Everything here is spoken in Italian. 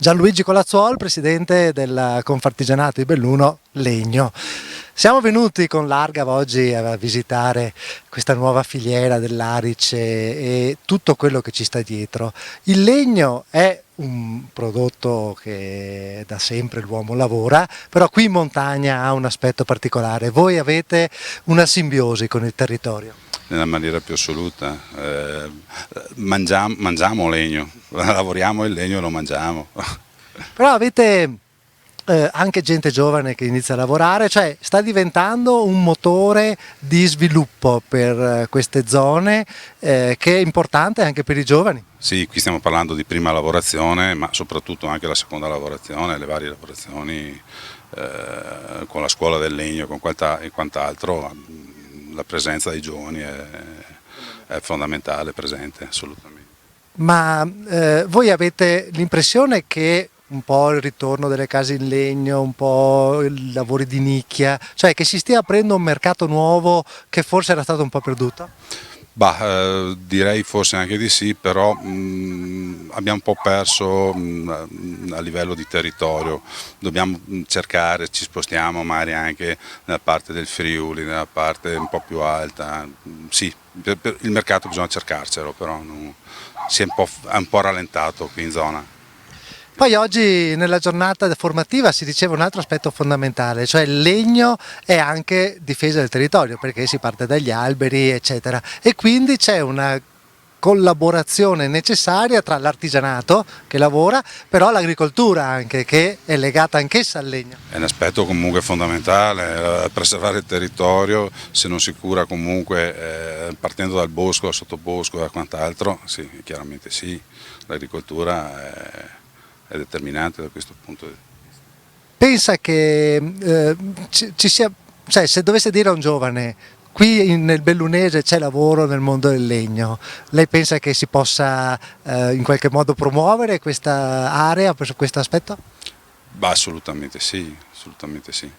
Gianluigi Colazzuol, presidente del Confartigianato di Belluno Legno. Siamo venuti con l'Argav oggi a visitare questa nuova filiera dell'Arice e tutto quello che ci sta dietro. Il legno è un prodotto che da sempre l'uomo lavora, però qui in montagna ha un aspetto particolare. Voi avete una simbiosi con il territorio. Nella maniera più assoluta, mangiamo legno, lavoriamo il legno e lo mangiamo. Però avete anche gente giovane che inizia a lavorare, cioè sta diventando un motore di sviluppo per queste zone che è importante anche per i giovani. Sì, qui stiamo parlando di prima lavorazione, ma soprattutto anche la seconda lavorazione, le varie lavorazioni con la scuola del legno e quant'altro. La presenza dei giovani è fondamentale, presente assolutamente. Ma voi avete l'impressione che un po' il ritorno delle case in legno, un po' i lavori di nicchia, cioè che si stia aprendo un mercato nuovo che forse era stato un po' perduto? Bah, direi forse anche di sì, però abbiamo un po' perso a livello di territorio, dobbiamo cercare, ci spostiamo magari anche nella parte del Friuli, nella parte un po' più alta, sì, per il mercato bisogna cercarcelo, però è un po' rallentato qui in zona. Poi oggi nella giornata formativa si diceva un altro aspetto fondamentale, cioè il legno è anche difesa del territorio perché si parte dagli alberi eccetera e quindi c'è una collaborazione necessaria tra l'artigianato che lavora, però l'agricoltura anche che è legata anch'essa al legno. È un aspetto comunque fondamentale, preservare il territorio, se non si cura comunque partendo dal bosco, dal sottobosco e da quant'altro, sì, chiaramente sì, l'agricoltura è determinante da questo punto di vista. Pensa che ci sia, cioè se dovesse dire a un giovane qui nel Bellunese c'è lavoro nel mondo del legno, lei pensa che si possa in qualche modo promuovere questa area, questo aspetto? Bah, assolutamente sì, assolutamente sì.